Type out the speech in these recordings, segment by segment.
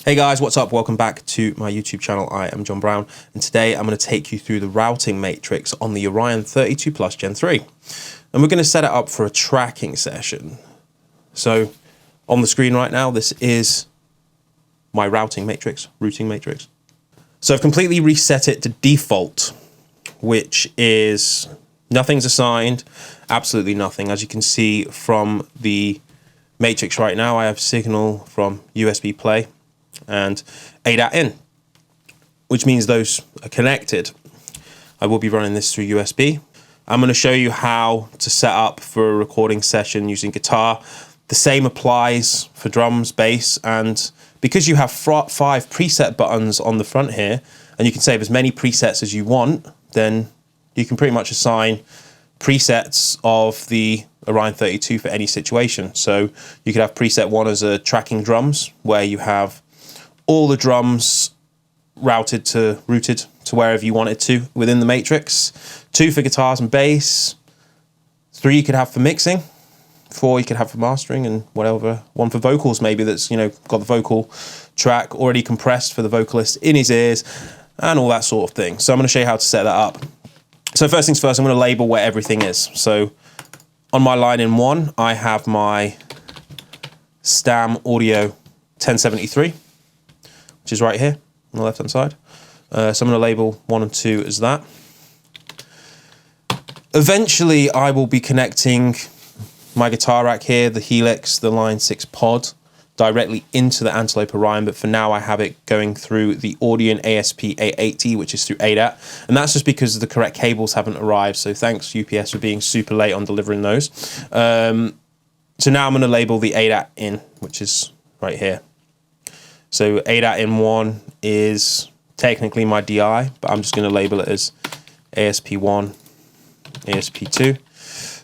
Hey guys, what's up? Welcome back to my YouTube channel. I am John Browne, and today I'm going to take you through the routing matrix on the Orion 32 Plus Gen 3. And we're going to set it up for a tracking session. So on the screen right now, this is my routing matrix. So I've completely reset it to default, which is nothing's assigned, absolutely nothing. As you can see from the matrix right now, I have signal from USB play and AUDIENT in, which means those are connected. I will be running this through USB. I'm going to show you how to set up for a recording session using guitar. The same applies for drums, bass, and because you have 5 preset buttons on the front here, and you can save as many presets as you want, then you can pretty much assign presets of the Orion 32 for any situation. So you could have preset 1 as a tracking drums, where you have all the drums routed to wherever you want it to within the matrix. 2 for guitars and bass. 3 you could have for mixing. 4 you could have for mastering, and whatever. 1 for vocals maybe that's, got the vocal track already compressed for the vocalist in his ears and all that sort of thing. So I'm going to show you how to set that up. So first things first, I'm going to label where everything is. So on my line in 1, I have my Stam Audio 1073, which is right here on the left hand side. So I'm going to label 1 and 2 as that. Eventually I will be connecting my guitar rack here, the HELIX, the Line 6 pod, directly into the Antelope Orion, but for now I have it going through the Audion ASP-A80, which is through AUDIENT, and that's just because the correct cables haven't arrived, so thanks UPS for being super late on delivering those. So now I'm going to label the AUDIENT in, which is right here. So AUDIENT in 1 is technically my DI, but I'm just going to label it as ASP1, ASP2.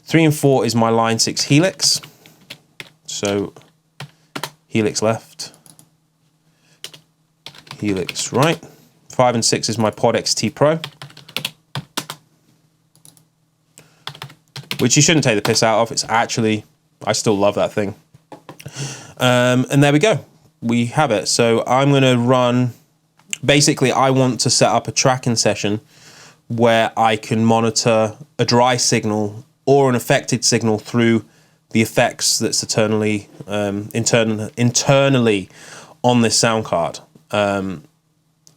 3 and 4 is my Line 6 HELIX. So HELIX left, HELIX right. 5 and 6 is my Pod XT Pro, which you shouldn't take the piss out of. It's actually, I still love that thing. And there we go. We have it. So I'm going to run, basically I want to set up a tracking session where I can monitor a dry signal or an affected signal through the effects that's internally on this sound card. And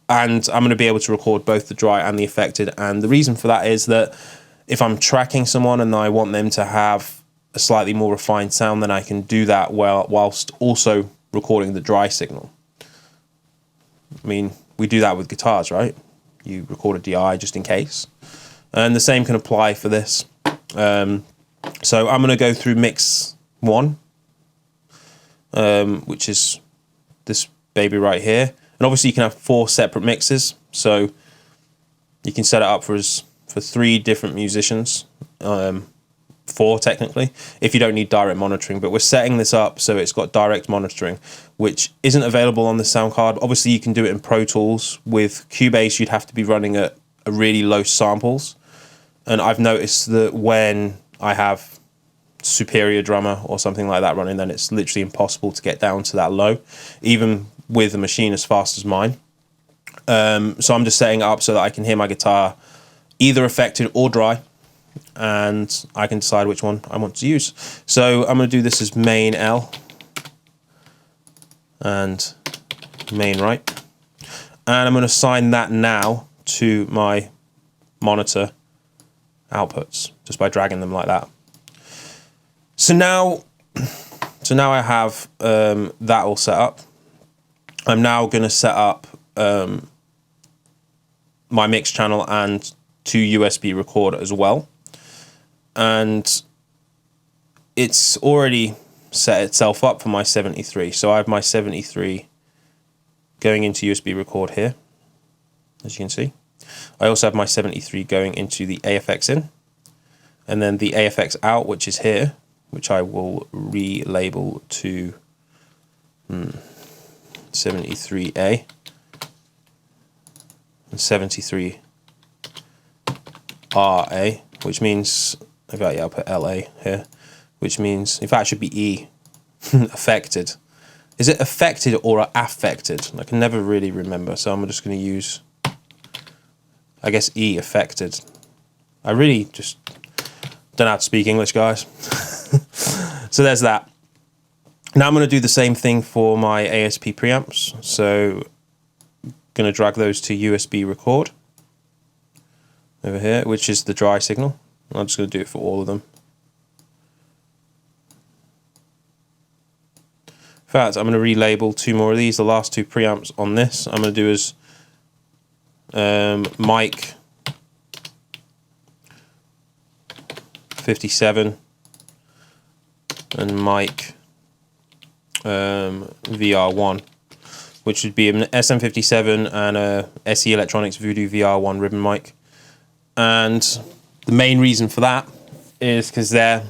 I'm going to be able to record both the dry and the affected. And the reason for that is that if I'm tracking someone and I want them to have a slightly more refined sound, then I can do that whilst also recording the dry signal. I mean, we do that with guitars, right? You record a DI just in case. And the same can apply for this. So I'm going to go through mix 1, which is this baby right here. And obviously you can have 4 separate mixes. So you can set it up for 3 different musicians. 4 technically, if you don't need direct monitoring, but we're setting this up so it's got direct monitoring, which isn't available on the sound card. Obviously you can do it in Pro Tools. With Cubase you'd have to be running at a really low samples, and I've noticed that when I have Superior Drummer or something like that running, then it's literally impossible to get down to that low, even with a machine as fast as mine. So I'm just setting it up so that I can hear my guitar either affected or dry, and I can decide which one I want to use. So I'm going to do this as main L and main right, and I'm going to assign that now to my monitor outputs just by dragging them like that. So now I have that all set up. I'm now going to set up my mix channel and 2 USB record as well. And it's already set itself up for my 73. So I have my 73 going into USB record here, as you can see. I also have my 73 going into the AFX in, and then the AFX out, which is here, which I will relabel to 73A and 73RA, which means, okay, yeah, I'll put LA here, which means, in fact, it should be E, affected. Is it affected or affected? I can never really remember, so I'm just going to use, I guess, E, affected. I really just don't know how to speak English, guys. So there's that. Now I'm going to do the same thing for my ASP preamps. So I'm going to drag those to USB record over here, which is the dry signal. I'm just going to do it for all of them. In fact, I'm going to relabel 2 more of these. The last 2 preamps on this I'm going to do as mic 57 and mic VR1, which would be an SM57 and a SE Electronics Voodoo VR1 ribbon mic. And the main reason for that is because they're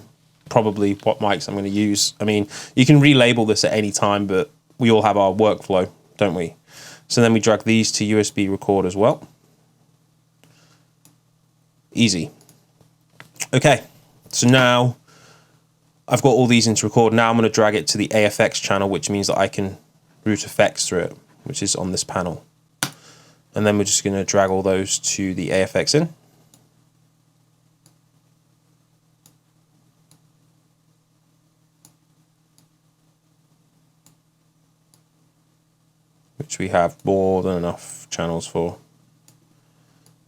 probably what mics I'm going to use. I mean, you can relabel this at any time, but we all have our workflow, don't we? So then we drag these to USB record as well. Easy. Okay, so now I've got all these into record. Now I'm going to drag it to the AFX channel, which means that I can route effects through it, which is on this panel. And then we're just going to drag all those to the AFX in. Which we have more than enough channels for.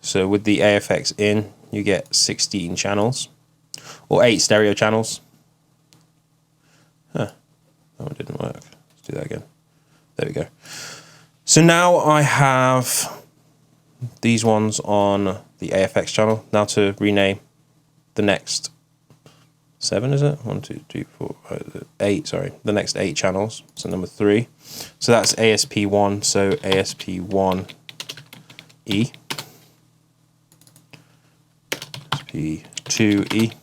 So with the AFX in, you get 16 channels, or 8 stereo channels. Huh, that one didn't work. Let's do that again. There we go. So now I have these ones on the AFX channel. Now to rename the next 7, is it? 1, 2, 3, 4, 5, 8, sorry. The next 8 channels, so number 3. So that's ASP1, so ASP1E. ASP2E.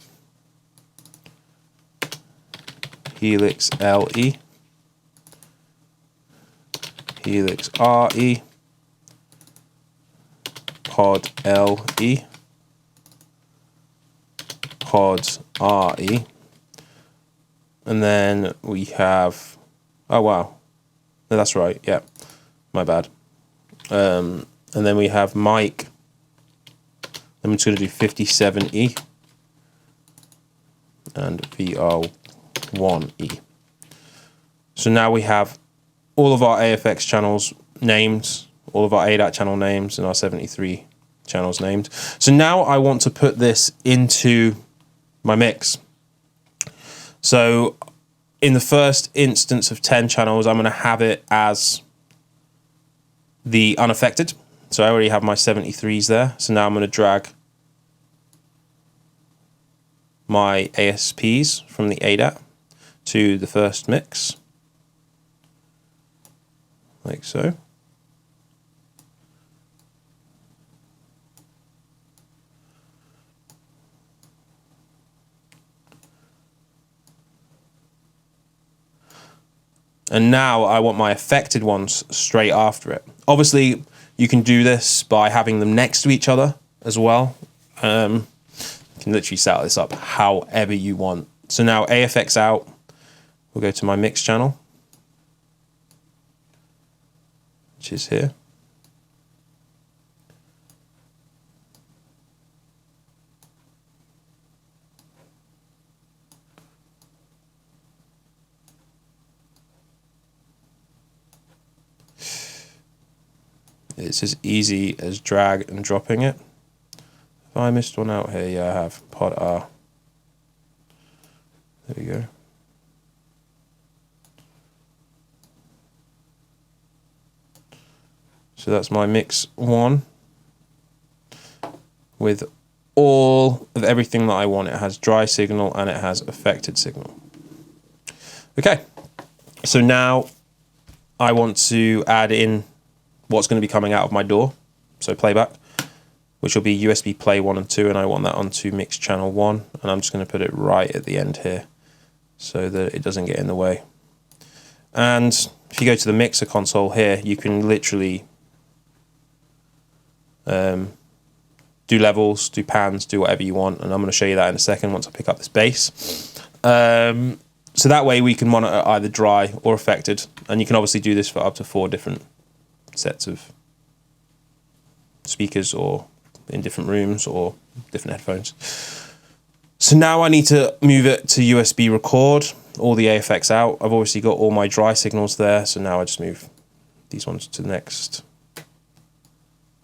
HELIX LE. HELIX RE. Pod LE. Pod RE. And then we have, oh wow, no, that's right, yeah, my bad. And then we have mic. I'm just going to do 57E and VR1E. So now we have all of our AFX channels named, all of our ADAT channel names, and our 73 channels named. So now I want to put this into my mix. So in the first instance of 10 channels, I'm going to have it as the unaffected. So I already have my 73s there. So now I'm going to drag my ASPs from the ADAT to the first mix, like so. And now I want my affected ones straight after it. Obviously, you can do this by having them next to each other as well. You can literally set this up however you want. So now AFX out, we'll go to my mix channel, which is here. It's as easy as drag and dropping it. Have I missed one out here? Yeah, I have. Pod R. There we go. So that's my mix 1 with all of everything that I want. It has dry signal and it has affected signal. Okay, so now I want to add in what's going to be coming out of my door, so playback, which will be USB play 1 and 2, and I want that onto mix channel 1, and I'm just going to put it right at the end here so that it doesn't get in the way. And if you go to the mixer console here, you can literally do levels, do pans, do whatever you want, and I'm going to show you that in a second once I pick up this bass. So that way we can monitor either dry or affected, and you can obviously do this for up to 4 different sets of speakers, or in different rooms, or different headphones. So now I need to move it to USB record, all the AFX out. I've obviously got all my dry signals there, so now I just move these ones to the next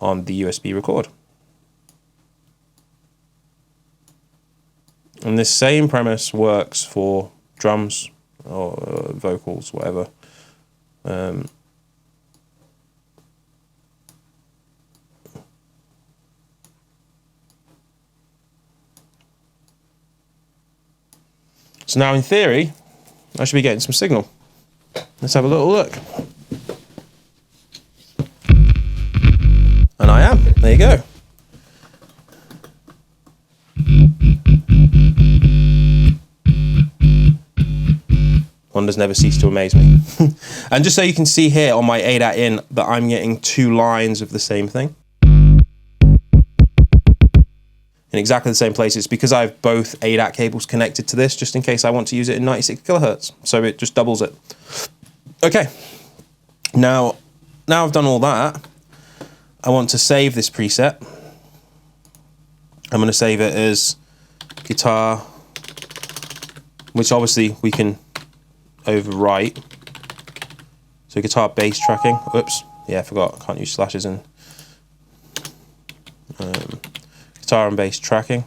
on the USB record. And this same premise works for drums or vocals, whatever. So now in theory, I should be getting some signal. Let's have a little look. And I am. There you go. Wonders never cease to amaze me. And just so you can see here on my ADAT in that I'm getting 2 lines of the same thing. In exactly the same places, because I have both ADAT cables connected to this, just in case I want to use it in 96 kilohertz. So it just doubles it. Okay. Now I've done all that, I want to save this preset. I'm going to save it as guitar, which obviously we can overwrite. So guitar bass tracking. Oops. Yeah, I forgot. I can't use slashes in. Guitar and bass tracking.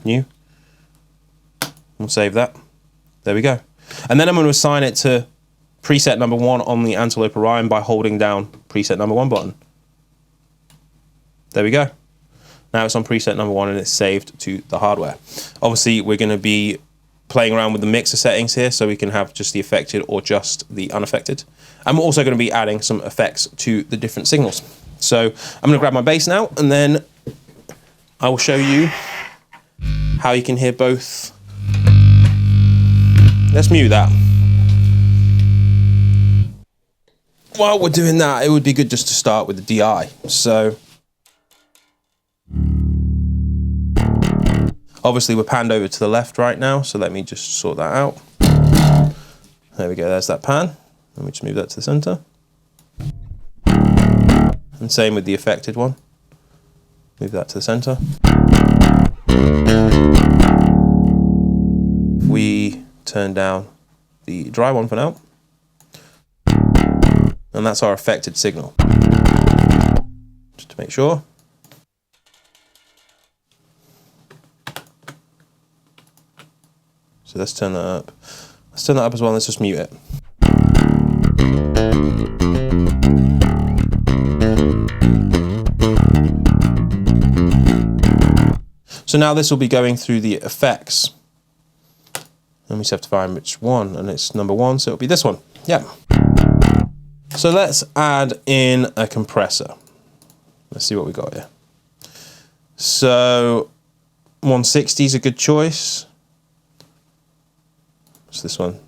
New. We'll save that. There we go. And then I'm going to assign it to preset number 1 on the Antelope Orion by holding down preset number 1 button. There we go. Now it's on preset number 1 and it's saved to the hardware. Obviously, we're going to be playing around with the mixer settings here, so we can have just the affected or just the unaffected. And we're also going to be adding some effects to the different signals. So I'm going to grab my bass now, and then I will show you how you can hear both. Let's mute that. While we're doing that, it would be good just to start with the DI. So obviously we're panned over to the left right now, so let me just sort that out. There we go, there's that pan. Let me just move that to the center. And same with the affected one. Move that to the center. We turn down the dry one for now. And that's our affected signal. Just to make sure. So let's turn that up. Let's turn that up as well, let's just mute it. So now this will be going through the effects. And we just have to find which one, and it's number 1, so it'll be this one. Yeah. So let's add in a compressor. Let's see what we got here. So 160 is a good choice. What's this one?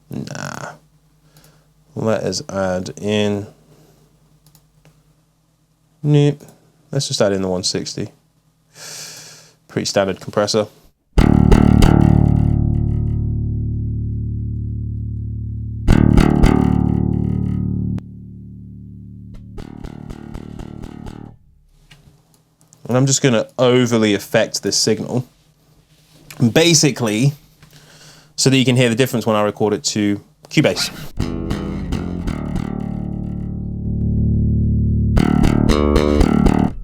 Nah. Let us add in. Nope. Let's just add in the 160. Pretty standard compressor. And I'm just going to overly affect this signal. Basically, so that you can hear the difference when I record it to Cubase.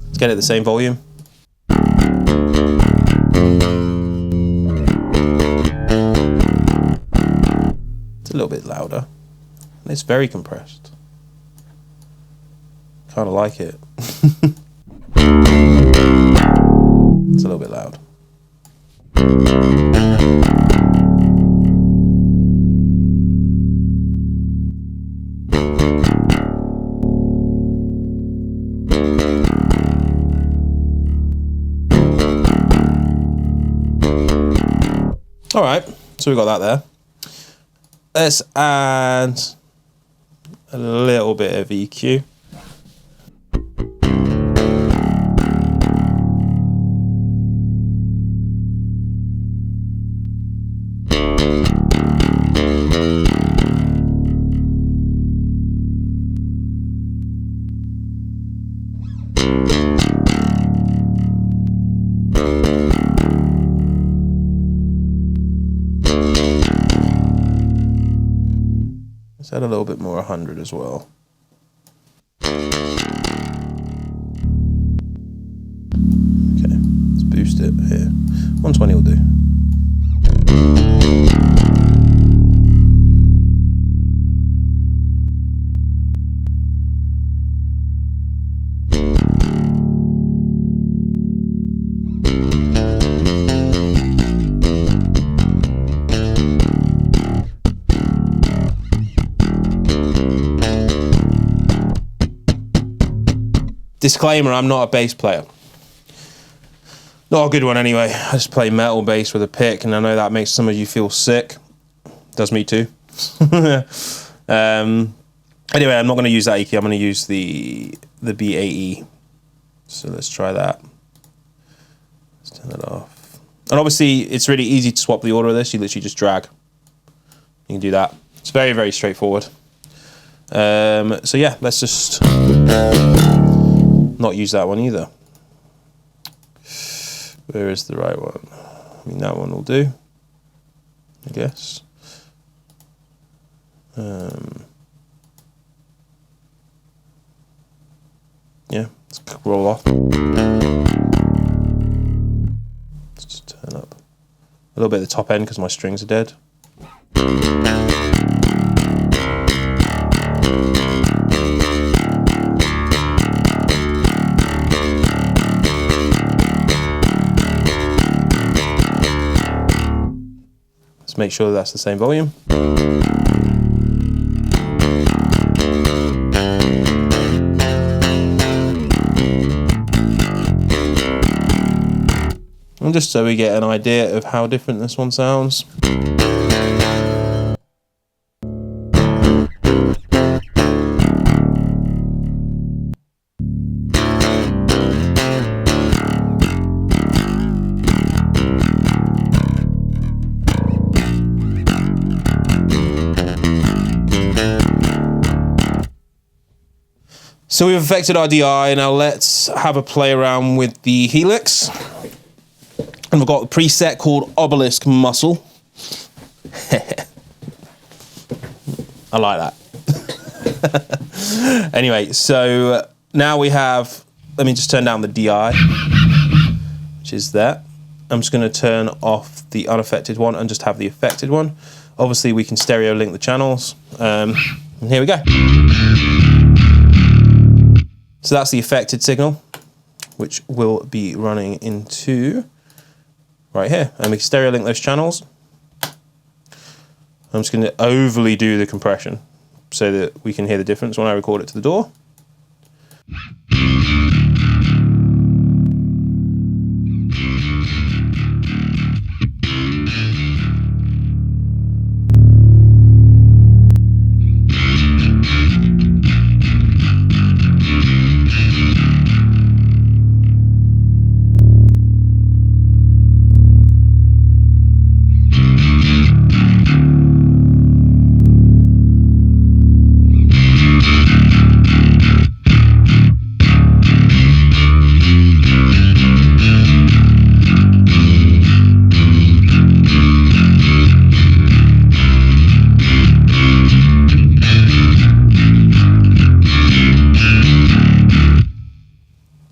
Let's get it the same volume. It's a little bit louder. And it's very compressed. Kind of like it. It's a little bit loud. All right, so we got that there. Let's add a little bit of EQ. Let's add a little bit more 100 as well. Okay, let's boost it here. 120 will do. Disclaimer, I'm not a bass player. Not a good one anyway. I just play metal bass with a pick, and I know that makes some of you feel sick. Does me too. Anyway, I'm not going to use that EQ. I'm going to use the BAE. So let's try that. Let's turn it off. And obviously, it's really easy to swap the order of this. You literally just drag. You can do that. It's very, very straightforward. So yeah, let's just not use that one either. Where is the right one? I mean, that one will do, I guess. Yeah, let's roll off. Let's just turn up a little bit at the top end because my strings are dead. Let's make sure that's the same volume. And just so we get an idea of how different this one sounds. So we've affected our DI, now let's have a play around with the HELIX. And we've got the preset called Obelisk Muscle. I like that. Anyway, so now we have, let me just turn down the DI, which is that. I'm just going to turn off the unaffected one and just have the affected one. Obviously we can stereo link the channels. And here we go. So that's the affected signal, which will be running into right here. And we can stereo link those channels. I'm just going to overly do the compression so that we can hear the difference when I record it to the DAW.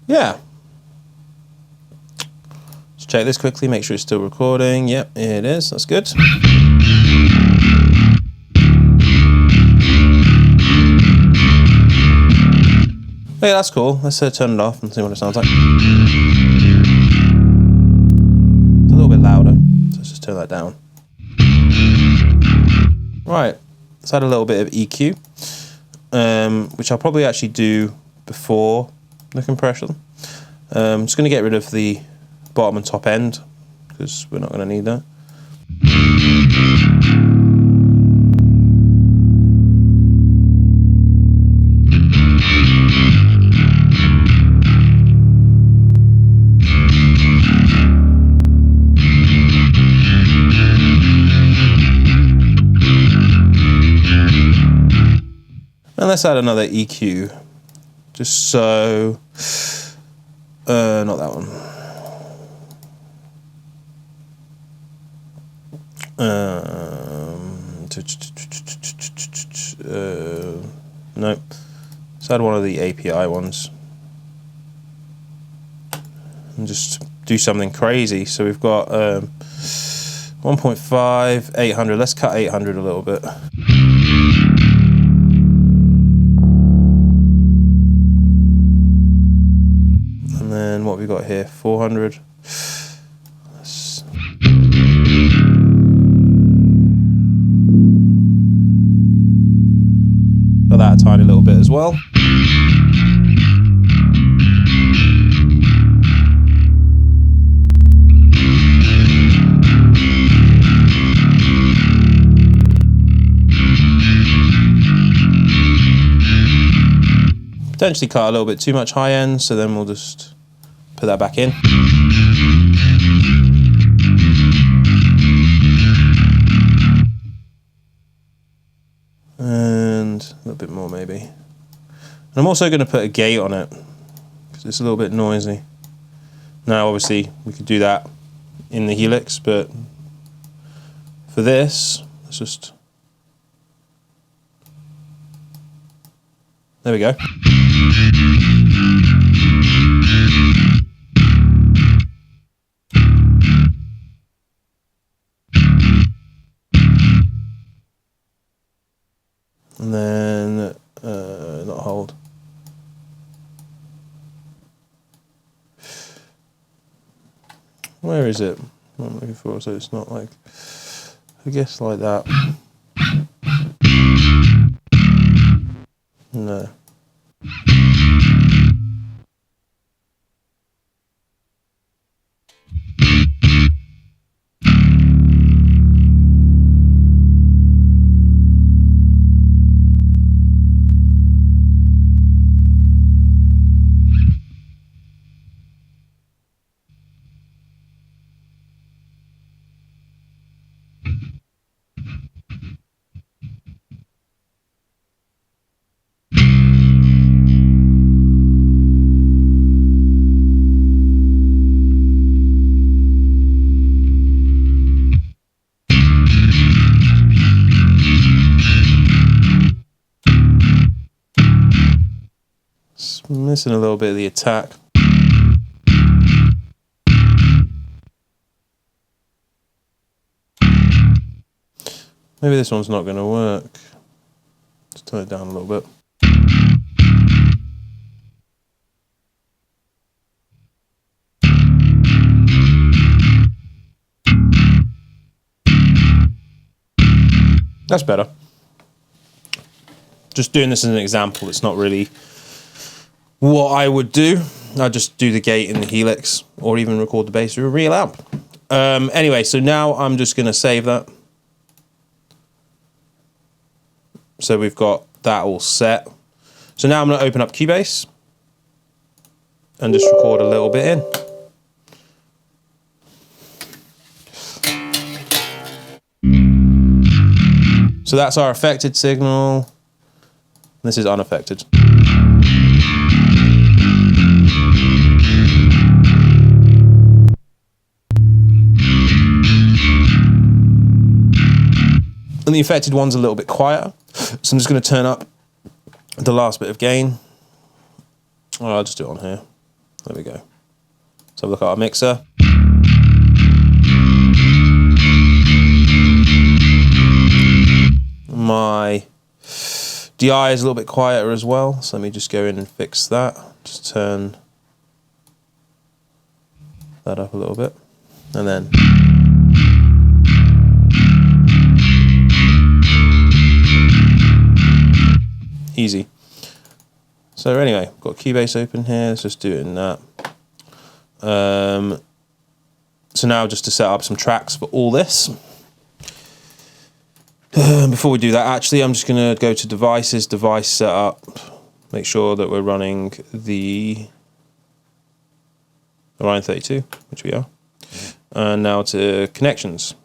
Yeah. Let's check this quickly, make sure it's still recording. Yep, it is. That's good. Okay, that's cool. Let's turn it off and see what it sounds like. It's a little bit louder, so let's just turn that down. Right, let's add a little bit of EQ, which I'll probably actually do before the compression. I'm just going to get rid of the bottom and top end because we're not going to need that. And let's add another EQ just so Not that one. No. Let's add one of the API ones. And just do something crazy. So we've got 1.5, 800. Let's cut 800 a little bit. And then what have we got here? 400. Got that a tiny little bit as well. Potentially cut a little bit too much high end, so then we'll just put that back in. And a little bit more maybe. And I'm also going to put a gate on it because it's a little bit noisy. Now obviously we could do that in the Helix, but for this, let's just... There we go. And then, not hold. Where is it? I'm looking for it, so it's not like, I guess like that. No. Missing a little bit of the attack. Maybe this one's not going to work. Let's turn it down a little bit. That's better. Just doing this as an example, it's not really what I would do. I'd just do the gate in the Helix or even record the bass through a real amp. Anyway, so now I'm just going to save that. So we've got that all set. So now I'm going to open up Cubase and just record a little bit in. So that's our affected signal. This is unaffected. And the affected one's a little bit quieter. So I'm just going to turn up the last bit of gain. Oh, I'll just do it on here. There we go. Let's have a look at our mixer. My DI is a little bit quieter as well, so let me just go in and fix that. Just turn that up a little bit, and then easy. So anyway, got Cubase open here. Let's just do it in that. So now just to set up some tracks for all this. Before we do that, actually, I'm just going to go to Devices, Device Setup, make sure that we're running the Orion 32, which we are. And now to Connections.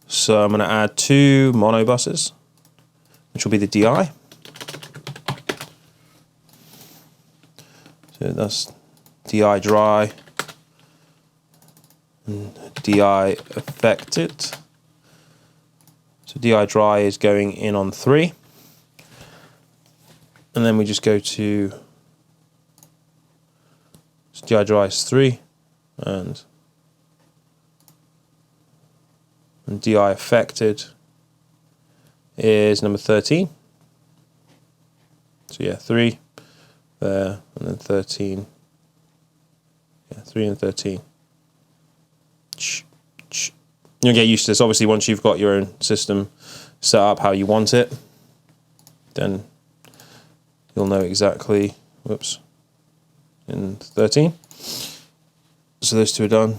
So I'm going to add 2 mono buses, which will be the DI. So So that's DI dry and DI affected. So DI dry is going in on 3. And then we just go to DI dry is 3 and DI affected is number 13. So yeah, 3 there and then 13. Yeah, 3 and 13. You'll get used to this. Obviously, once you've got your own system set up how you want it, then you'll know exactly, whoops, in 13. So those two are done.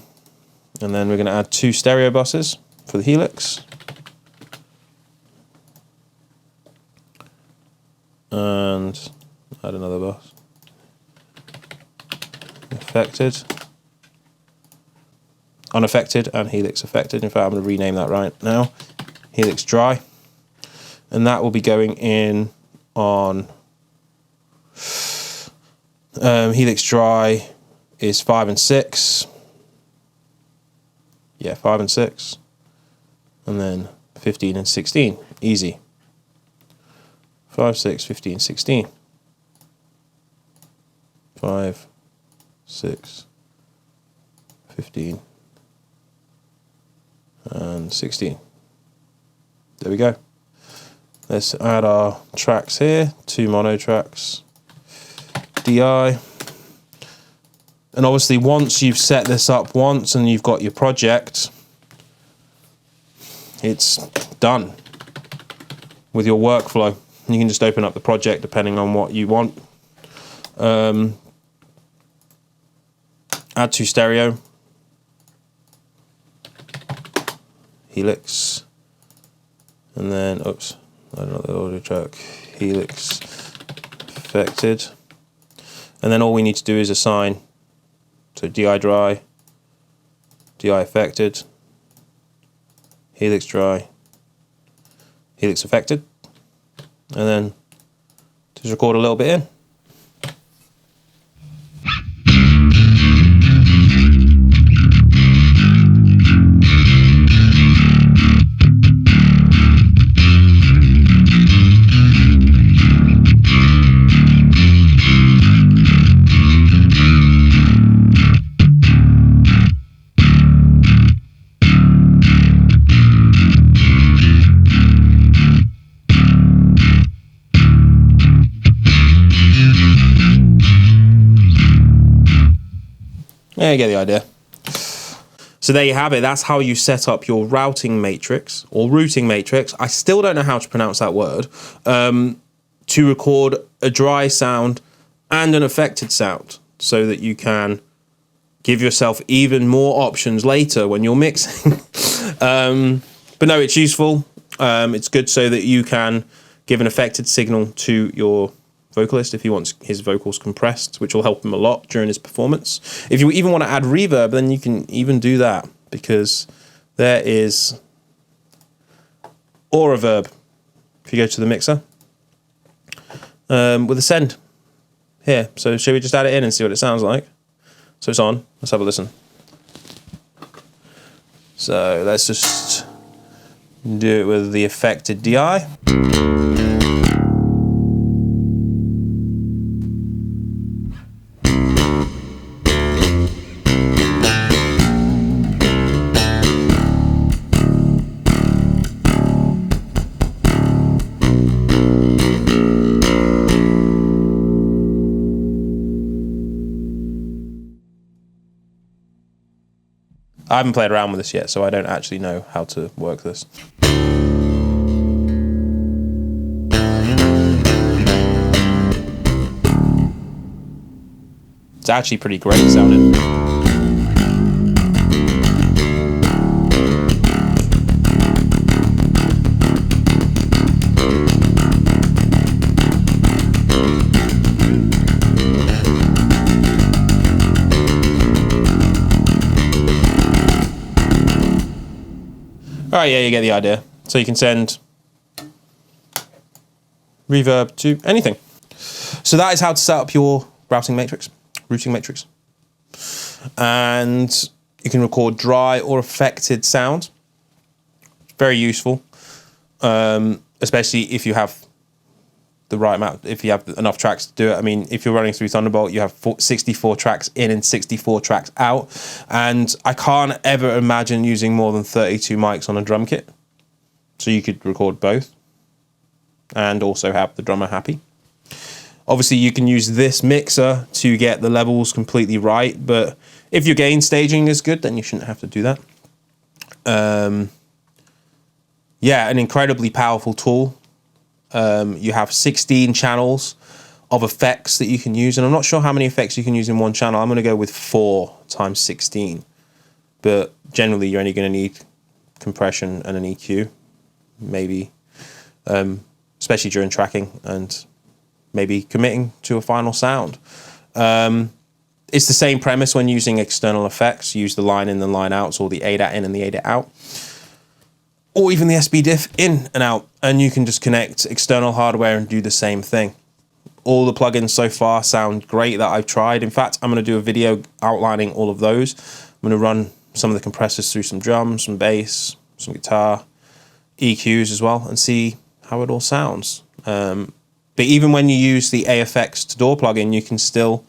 And then we're going to add 2 stereo buses for the Helix. And add another bus. Affected. Unaffected and Helix affected. In fact, I'm going to rename that right now. Helix dry. And that will be going in on Helix dry is 5 and 6. Yeah, 5 and 6. And then 15 and 16. Easy. 5, 6, 15, 16. 5, 6, 15, and 16. There we go. Let's add our tracks here, 2 mono tracks, DI. And obviously once you've set this up once and you've got your project, it's done with your workflow. You can just open up the project depending on what you want. Add 2 stereo, Helix, and then, oops, another audio track, Helix affected. And then all we need to do is assign, so DI dry, DI affected, Helix dry, Helix affected, and then just record a little bit in. Yeah, you get the idea. So there you have it. That's how you set up your routing matrix or routing matrix. I still don't know how to pronounce that word. To record a dry sound and an affected sound so that you can give yourself even more options later when you're mixing. But no, it's useful. It's good so that you can give an affected signal to your vocalist if he wants his vocals compressed, which will help him a lot during his performance. If you even want to add reverb, then you can even do that, because there is or reverb if you go to the mixer with a send here. So shall we just add it in and see what it sounds like? So it's on. Let's have a listen. So let's just do it with the affected DI. I haven't played around with this yet, so I don't actually know how to work this. It's actually pretty great sounding. Alright, yeah, you get the idea. So you can send reverb to anything. So that is how to set up your routing matrix. routing matrix. And you can record dry or affected sound. Very useful, especially if you have the right amount, if you have enough tracks to do it. I mean, if you're running through Thunderbolt, you have 64 tracks in and 64 tracks out. And I can't ever imagine using more than 32 mics on a drum kit. So you could record both and also have the drummer happy. Obviously, you can use this mixer to get the levels completely right, but if your gain staging is good, then you shouldn't have to do that. Yeah, an incredibly powerful tool. You have 16 channels of effects that you can use, and I'm not sure how many effects you can use in one channel. I'm going to go with 4 times 16, but generally you're only going to need compression and an EQ, maybe, especially during tracking and maybe committing to a final sound. It's the same premise when using external effects. Use the line in, the line outs, or the ADAT in and the ADAT out, or even the SB diff in and out, and you can just connect external hardware and do the same thing. All the plugins so far sound great that I've tried. In fact, I'm going to do a video outlining all of those. I'm going to run some of the compressors through some drums, some bass, some guitar, EQs as well, and see how it all sounds. But even when you use the AFX to DAW plugin, you can still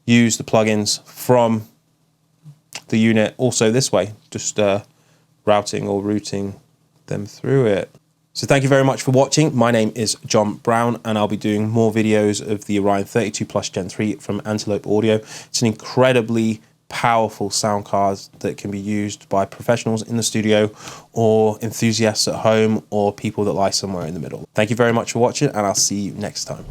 use the plugins from the unit also this way, just routing or routing them through it. So thank you very much for watching. My name is John Browne, and I'll be doing more videos of the Orion 32 Plus Gen 3 from Antelope Audio. It's an incredibly powerful sound card that can be used by professionals in the studio or enthusiasts at home or people that lie somewhere in the middle. Thank you very much for watching, and I'll see you next time.